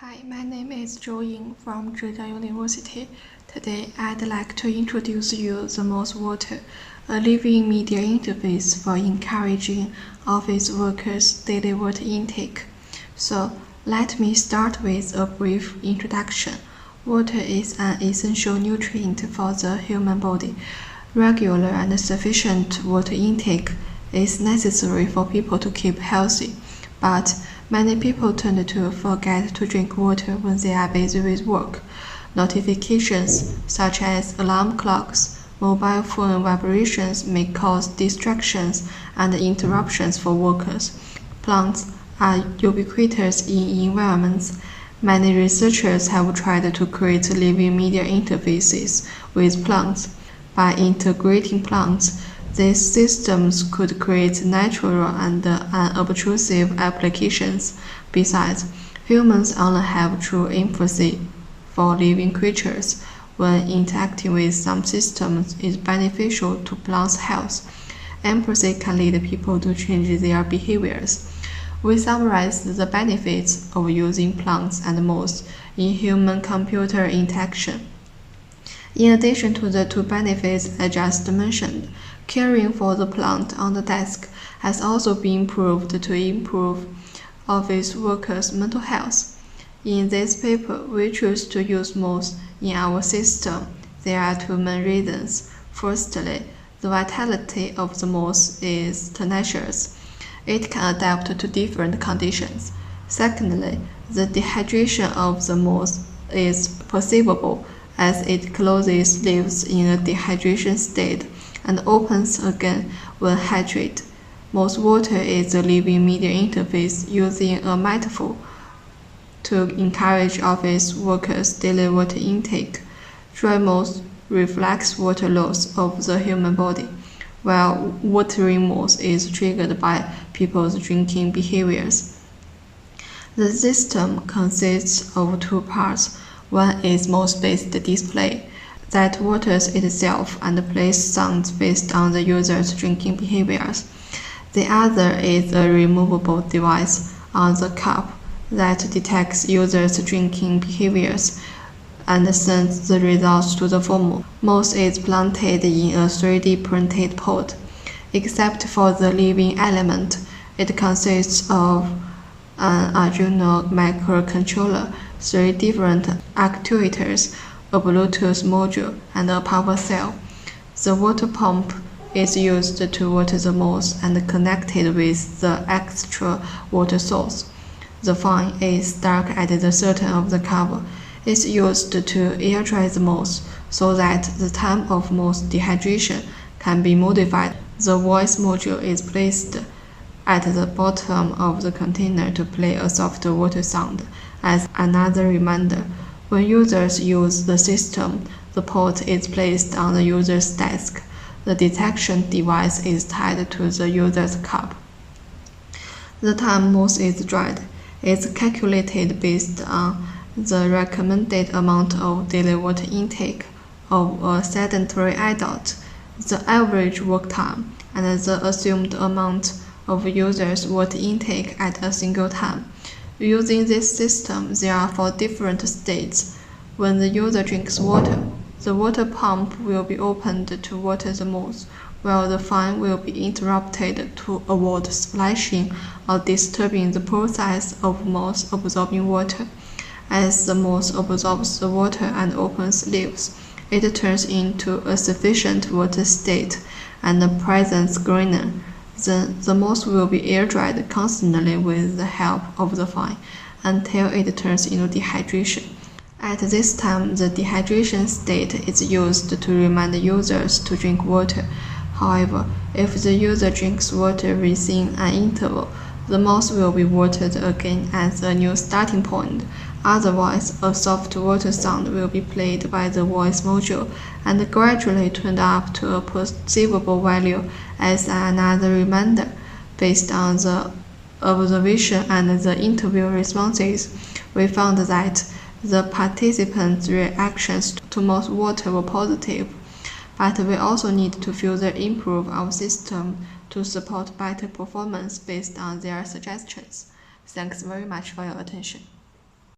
Hi, my name is Ying from Zhejiang University. Today, I'd like to introduce you the MossWater, a living media interface for encouraging office workers' daily water intake. So, let me start with a brief introduction. Water is an essential nutrient for the human body. Regular and sufficient water intake is necessary for people to keep healthy, but many people tend to forget to drink water when they are busy with work. Notifications, such as alarm clocks, mobile phone vibrations may cause distractions and interruptions for workers. Plants are ubiquitous in environments. Many researchers have tried to create living media interfaces with plants. By integrating plants, these systems could create natural and unobtrusive applications. Besides, humans only have true empathy for living creatures. When interacting with some systems is beneficial to plants' health, empathy can lead people to change their behaviors. We summarize the benefits of using plants and moss in human-computer interaction. In addition to the two benefits I just mentioned, caring for the plant on the desk has also been proved to improve office workers' mental health. In this paper, we choose to use moss in our system. There are two main reasons. Firstly, the vitality of the moss is tenacious. It can adapt to different conditions. Secondly, the dehydration of the moss is perceivable as it closes leaves in a dehydration state and opens again when hydrated. MossWater is a living media interface using a metaphor to encourage office workers' daily water intake. Dry moss reflects water loss of the human body, while watering moss is triggered by people's drinking behaviors. The system consists of two parts. One is moss-based display that waters itself and plays sounds based on the user's drinking behaviors. The other is a removable device on the cup that detects users' drinking behaviors and sends the results to the former. Moss is planted in a 3D printed pot. Except for the living element, it consists of an Arduino microcontroller, 3 different actuators, a Bluetooth module, and a power cell. The water pump is used to water the moss and connected with the extra water source. The fan is stuck at the center of the cover. It's used to air dry the moss so that the time of moss dehydration can be modified. The voice module is placed at the bottom of the container to play a soft water sound as another reminder. When users use the system, the pot is placed on the user's desk. The detection device is tied to the user's cup. The time moss is dried is calculated based on the recommended amount of daily water intake of a sedentary adult, the average work time, and the assumed amount of users' water intake at a single time. Using this system, there are 4 different states. When the user drinks water, the water pump will be opened to water the moss, while the fan will be interrupted to avoid splashing or disturbing the process of moss absorbing water. As the moss absorbs the water and opens leaves, it turns into a sufficient water state and presents greener. Then the moss will be air-dried constantly with the help of the fan until it turns into dehydration. At this time, the dehydration state is used to remind users to drink water. However, if the user drinks water within an interval, the moss will be watered again as a new starting point. Otherwise, a soft water sound will be played by the voice module and gradually turned up to a perceivable value as another reminder. Based on the observation and the interview responses, we found that the participants' reactions to MossWater were positive, but we also need to further improve our system to support better performance based on their suggestions. Thanks very much for your attention.